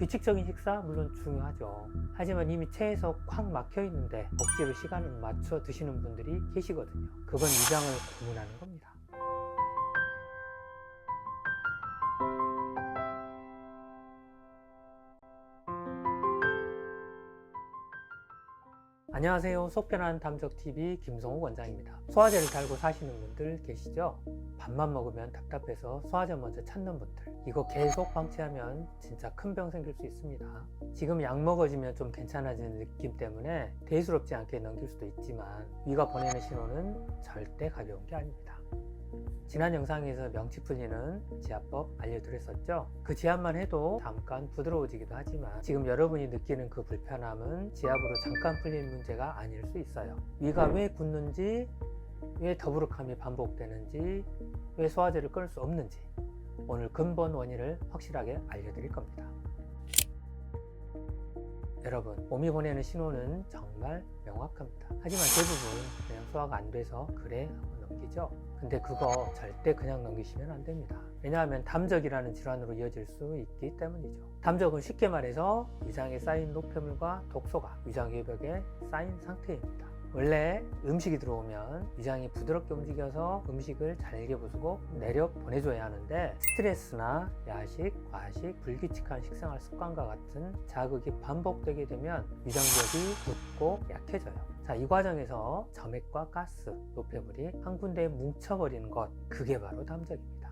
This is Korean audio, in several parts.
규칙적인 식사 물론 중요하죠. 하지만 이미 체에서 꽉 막혀 있는데 억지로 시간을 맞춰 드시는 분들이 계시거든요. 그건 위장을 고문하는 겁니다. 안녕하세요. 속편한 담적TV 김성욱 원장입니다. 소화제를 달고 사시는 분들 계시죠? 밥만 먹으면 답답해서 소화제 먼저 찾는 분들, 이거 계속 방치하면 진짜 큰 병 생길 수 있습니다. 지금 약 먹어지면 좀 괜찮아지는 느낌 때문에 대수롭지 않게 넘길 수도 있지만 위가 보내는 신호는 절대 가벼운 게 아닙니다. 지난 영상에서 명치 풀리는 지압법 알려드렸었죠. 그 지압만 해도 잠깐 부드러워지기도 하지만 지금 여러분이 느끼는 그 불편함은 지압으로 잠깐 풀리는 문제가 아닐 수 있어요. 위가 왜 굳는지, 왜 더부룩함이 반복되는지, 왜 소화제를 끊을 수 없는지 오늘 근본 원인을 확실하게 알려드릴 겁니다. 여러분, 몸이 보내는 신호는 정말 명확합니다. 하지만 대부분 그냥 소화가 안 돼서 그래 하고 넘기죠. 근데 그거 절대 그냥 넘기시면 안 됩니다. 왜냐하면 담적이라는 질환으로 이어질 수 있기 때문이죠. 담적은 쉽게 말해서 위장에 쌓인 노폐물과 독소가 위장외벽에 쌓인 상태입니다. 원래 음식이 들어오면 위장이 부드럽게 움직여서 음식을 잘게 부수고 내려 보내줘야 하는데 스트레스나 야식, 과식, 불규칙한 식생활 습관과 같은 자극이 반복되게 되면 위장벽이 굳고 약해져요. 자, 이 과정에서 점액과 가스, 노폐물이 한 군데에 뭉쳐버리는 것, 그게 바로 담적입니다.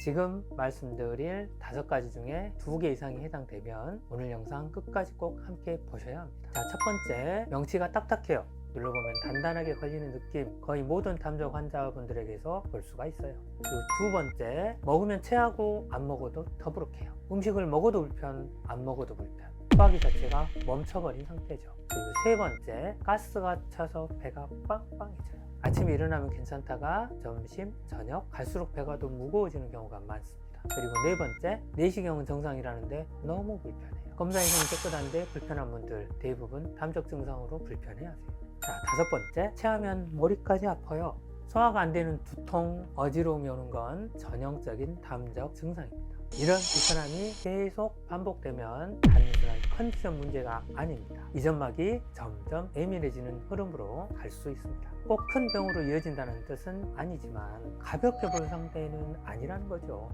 지금 말씀드릴 5가지 중에 2개 이상이 해당되면 오늘 영상 끝까지 꼭 함께 보셔야 합니다. 자, 첫 번째, 명치가 딱딱해요. 눌러보면 단단하게 걸리는 느낌, 거의 모든 담적 환자분들에게서 볼 수가 있어요. 그리고 2번째, 먹으면 체하고 안 먹어도 더부룩해요. 음식을 먹어도 불편, 안 먹어도 불편, 소화기 자체가 멈춰버린 상태죠. 그리고 3번째, 가스가 차서 배가 빵빵해져요. 아침에 일어나면 괜찮다가 점심, 저녁 갈수록 배가 더 무거워지는 경우가 많습니다. 그리고 4번째, 내시경은 정상이라는데 너무 불편해요. 검사에서는 깨끗한데 불편한 분들 대부분 담적 증상으로 불편해하세요. 자, 5번째, 체하면 머리까지 아파요. 소화가 안 되는 두통, 어지러움이 오는 건 전형적인 담적 증상입니다. 이런 불편함이 계속 반복되면 단순한 컨디션 문제가 아닙니다. 이점막이 점점 예민해지는 흐름으로 갈 수 있습니다. 꼭 큰 병으로 이어진다는 뜻은 아니지만 가볍게 볼 상태는 아니라는 거죠.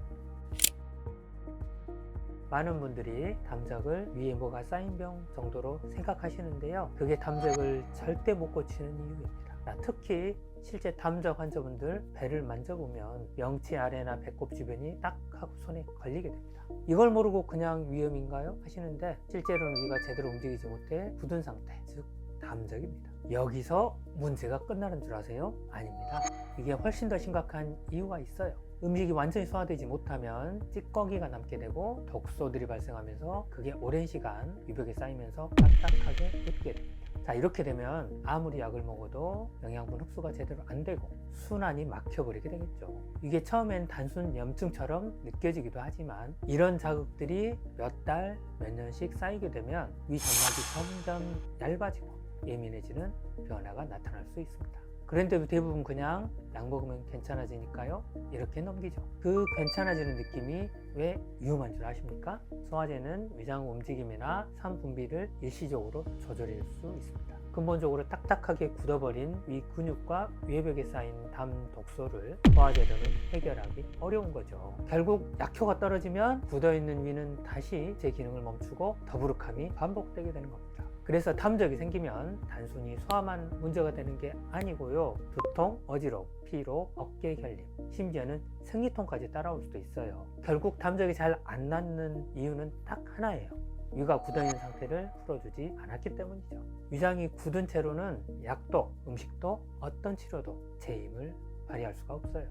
많은 분들이 담적을 위에 뭐가 쌓인 병 정도로 생각하시는데요. 그게 담적을 절대 못 고치는 이유입니다. 특히 실제 담적 환자분들 배를 만져보면 명치 아래나 배꼽 주변이 딱 하고 손에 걸리게 됩니다. 이걸 모르고 그냥 위염인가요? 하시는데 실제로는 위가 제대로 움직이지 못해 굳은 상태, 즉 담적입니다. 여기서 문제가 끝나는 줄 아세요? 아닙니다. 이게 훨씬 더 심각한 이유가 있어요. 음식이 완전히 소화되지 못하면 찌꺼기가 남게 되고 독소들이 발생하면서 그게 오랜 시간 위벽에 쌓이면서 딱딱하게 굳게 됩니다. 자, 이렇게 되면 아무리 약을 먹어도 영양분 흡수가 제대로 안 되고 순환이 막혀버리게 되겠죠. 이게 처음엔 단순 염증처럼 느껴지기도 하지만 이런 자극들이 몇 달, 몇 년씩 쌓이게 되면 위 점막이 점점 얇아지고 예민해지는 변화가 나타날 수 있습니다. 그런데도 대부분 그냥 약 먹으면 괜찮아지니까요, 이렇게 넘기죠. 그 괜찮아지는 느낌이 왜 위험한 줄 아십니까? 소화제는 위장 움직임이나 산 분비를 일시적으로 조절할 수 있습니다. 근본적으로 딱딱하게 굳어버린 위 근육과 외벽에 쌓인 담 독소를 소화제로는 해결하기 어려운 거죠. 결국 약효가 떨어지면 굳어있는 위는 다시 제 기능을 멈추고 더부룩함이 반복되게 되는 겁니다. 그래서 담적이 생기면 단순히 소화만 문제가 되는 게 아니고요. 두통, 어지러움, 피로, 어깨 결림, 심지어는 생리통까지 따라올 수도 있어요. 결국 담적이 잘 안 낫는 이유는 딱 하나예요. 위가 굳어있는 상태를 풀어주지 않았기 때문이죠. 위장이 굳은 채로는 약도, 음식도, 어떤 치료도 제 힘을 발휘할 수가 없어요.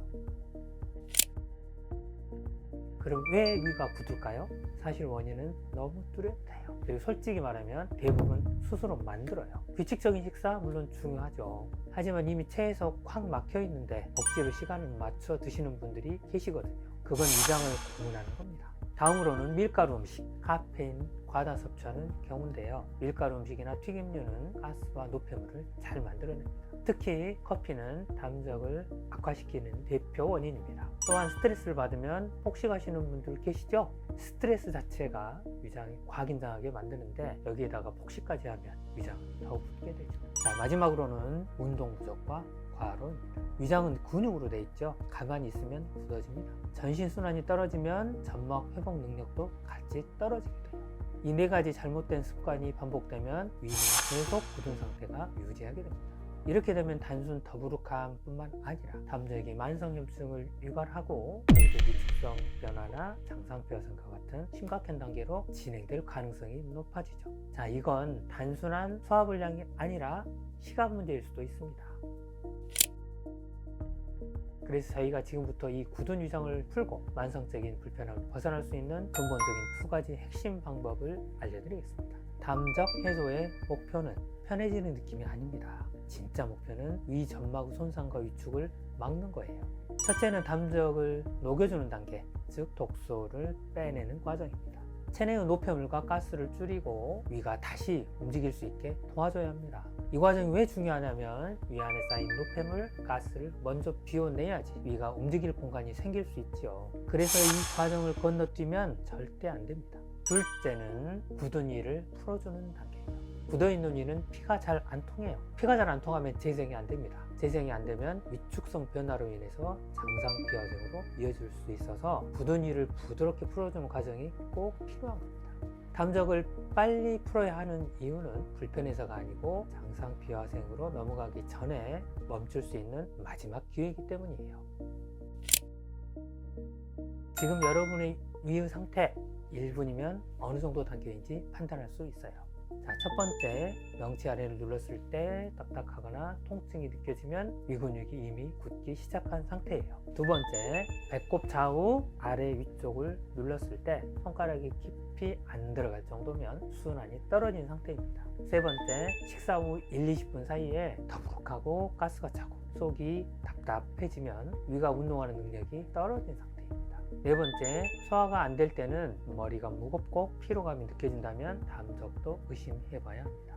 그럼 왜 위가 굳을까요? 사실 원인은 너무 뚜렷해요. 그리고 솔직히 말하면 대부분 스스로 만들어요. 규칙적인 식사 물론 중요하죠. 하지만 이미 체에서 꽉 막혀 있는데 억지로 시간을 맞춰 드시는 분들이 계시거든요. 그건 위장을 고문하는 겁니다. 다음으로는 밀가루 음식, 카페인 과다 섭취하는 경우인데요. 밀가루 음식이나 튀김류는 가스와 노폐물을 잘 만들어냅니다. 특히 커피는 담적을 악화시키는 대표 원인입니다. 또한 스트레스를 받으면 폭식하시는 분들 계시죠? 스트레스 자체가 위장이 과긴장하게 만드는데 여기에다가 폭식까지 하면 위장은 더욱 붓게 되죠. 자, 마지막으로는 운동 부족과 과로입니다. 위장은 근육으로 돼 있죠. 가만히 있으면 굳어집니다. 전신순환이 떨어지면 점막 회복 능력도 같이 떨어지게 돼요. 이 네 가지 잘못된 습관이 반복되면 위는 계속 굳은 상태가 유지하게 됩니다. 이렇게 되면 단순 더부룩함뿐만 아니라 담적이 만성염증을 유발하고 결국 위축성 변화나 장상폐화성과 같은 심각한 단계로 진행될 가능성이 높아지죠. 자, 이건 단순한 소화불량이 아니라 시간 문제일 수도 있습니다. 그래서 저희가 지금부터 이 굳은 위장을 풀고 만성적인 불편함을 벗어날 수 있는 근본적인 두 가지 핵심 방법을 알려드리겠습니다. 담적 해소의 목표는 편해지는 느낌이 아닙니다. 진짜 목표는 위 점막 손상과 위축을 막는 거예요. 첫째는 담적을 녹여주는 단계, 즉 독소를 빼내는 과정입니다. 체내의 노폐물과 가스를 줄이고 위가 다시 움직일 수 있게 도와줘야 합니다. 이 과정이 왜 중요하냐면 위 안에 쌓인 노폐물, 가스를 먼저 비워내야지 위가 움직일 공간이 생길 수 있죠. 그래서 이 과정을 건너뛰면 절대 안 됩니다. 둘째는 굳은 위를 풀어주는 단계예요. 굳어있는 위는 피가 잘 안 통해요. 피가 잘 안 통하면 재생이 안 됩니다. 재생이 안 되면 위축성 변화로 인해서 장상피화증으로 이어질 수 있어서 굳은 위를 부드럽게 풀어주는 과정이 꼭 필요한 겁니다. 담적을 빨리 풀어야 하는 이유는 불편해서가 아니고 장상피화생으로 넘어가기 전에 멈출 수 있는 마지막 기회이기 때문이에요. 지금 여러분의 위의 상태 1분이면 어느 정도 단계인지 판단할 수 있어요. 자, 첫 번째, 명치 아래를 눌렀을 때 딱딱하거나 통증이 느껴지면 위 근육이 이미 굳기 시작한 상태예요. 두 번째, 배꼽 좌우 아래 위쪽을 눌렀을 때 손가락이 깊이 안 들어갈 정도면 순환이 떨어진 상태입니다. 세 번째, 식사 후 1-20분 사이에 더부룩하고 가스가 차고 속이 답답해지면 위가 운동하는 능력이 떨어진 상태입니다. 네 번째, 소화가 안 될 때는 머리가 무겁고 피로감이 느껴진다면 담적도 의심해봐야 합니다.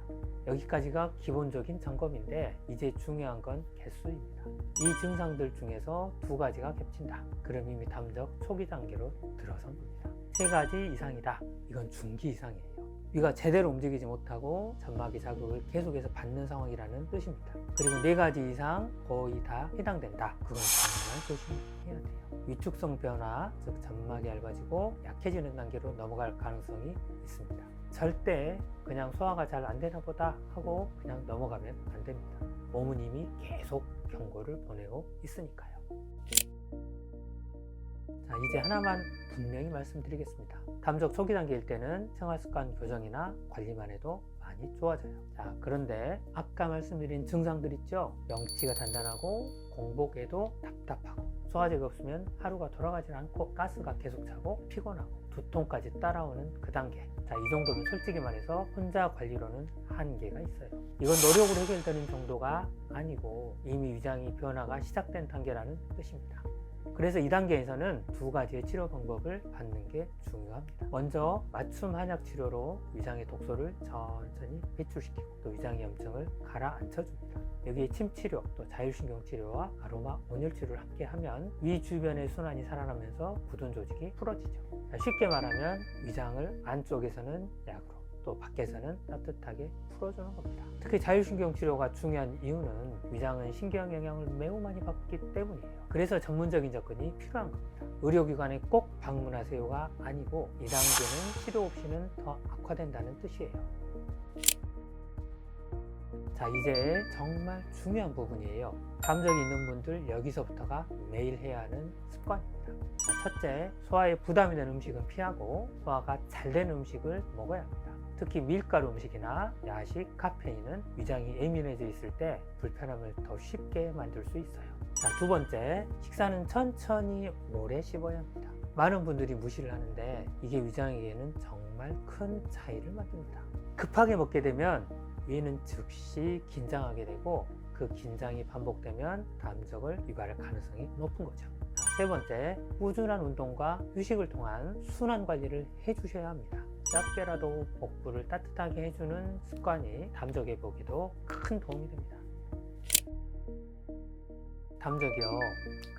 여기까지가 기본적인 점검인데 이제 중요한 건 개수입니다. 이 증상들 중에서 두 가지가 겹친다. 그럼 이미 담적 초기 단계로 들어선 겁니다. 세 가지 이상이다. 이건 중기 이상이에요. 위가 제대로 움직이지 못하고 점막의 자극을 계속해서 받는 상황이라는 뜻입니다. 그리고 네 가지 이상 거의 다 해당된다. 그건 정말 조심해야 돼요. 위축성 변화, 즉 점막이 얇아지고 약해지는 단계로 넘어갈 가능성이 있습니다. 절대 그냥 소화가 잘 안 되나 보다 하고 그냥 넘어가면 안 됩니다. 몸은 이미 계속 경고를 보내고 있으니까요. 자, 이제 하나만 분명히 말씀드리겠습니다. 담적 초기 단계일 때는 생활습관 교정이나 관리만 해도 많이 좋아져요. 자, 그런데 아까 말씀드린 증상들 있죠? 명치가 단단하고 공복에도 답답하고 소화제가 없으면 하루가 돌아가질 않고 가스가 계속 차고 피곤하고 두통까지 따라오는 그 단계. 자, 이 정도면 솔직히 말해서 혼자 관리로는 한계가 있어요. 이건 노력으로 해결되는 정도가 아니고 이미 위장이 변화가 시작된 단계라는 뜻입니다. 그래서 이 단계에서는 두 가지의 치료 방법을 받는 게 중요합니다. 먼저 맞춤 한약 치료로 위장의 독소를 천천히 배출시키고 또 위장의 염증을 가라앉혀줍니다. 여기에 침치료, 또 자율신경치료와 아로마 온열치료를 함께 하면 위 주변의 순환이 살아나면서 굳은 조직이 풀어지죠. 쉽게 말하면 위장을 안쪽에서는 약으로 또 밖에서는 따뜻하게 풀어주는 겁니다. 특히 자율신경치료가 중요한 이유는 위장은 신경 영향을 매우 많이 받기 때문이에요. 그래서 전문적인 접근이 필요한 겁니다. 의료기관에 꼭 방문하세요가 아니고 이 단계는 치료 없이는 더 악화된다는 뜻이에요. 자, 이제 정말 중요한 부분이에요. 담적이 있는 분들 여기서부터가 매일 해야 하는 습관입니다. 자, 첫째, 소화에 부담이 되는 음식은 피하고 소화가 잘 되는 음식을 먹어야 합니다. 특히 밀가루 음식이나 야식, 카페인은 위장이 예민해져 있을 때 불편함을 더 쉽게 만들 수 있어요. 자, 두 번째, 식사는 천천히 오래 씹어야 합니다. 많은 분들이 무시를 하는데 이게 위장에게는 정말 큰 차이를 만듭니다. 급하게 먹게 되면 위는 즉시 긴장하게 되고 그 긴장이 반복되면 담적을 유발할 가능성이 높은 거죠. 세 번째, 꾸준한 운동과 휴식을 통한 순환 관리를 해주셔야 합니다. 짧게라도 복부를 따뜻하게 해주는 습관이 담적 회복에도 큰 도움이 됩니다. 담적이요,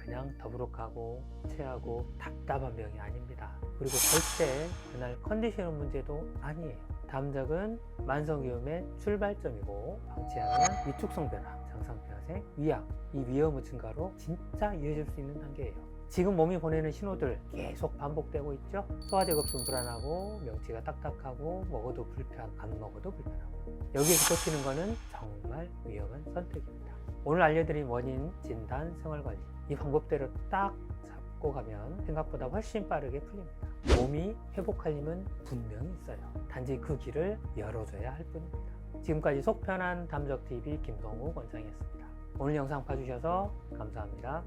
그냥 더부룩하고 체하고 답답한 병이 아닙니다. 그리고 절대 그날 컨디션 문제도 아니에요. 담적은 만성위험의 출발점이고, 방치하면 위축성 변화, 장상폐화생, 위암, 이 위험의 증가로 진짜 이어질 수 있는 단계예요. 지금 몸이 보내는 신호들 계속 반복되고 있죠. 소화제 급수는 불안하고, 명치가 딱딱하고, 먹어도 불편, 안 먹어도 불편하고, 여기에서 버티는 거는 정말 위험한 선택입니다. 오늘 알려드린 원인, 진단, 생활관리, 이 방법대로 딱 잡고 가면 생각보다 훨씬 빠르게 풀립니다. 몸이 회복할 힘은 분명히 있어요. 단지 그 길을 열어줘야 할 뿐입니다. 지금까지 속편한 담적TV 김성욱 원장이었습니다. 오늘 영상 봐주셔서 감사합니다.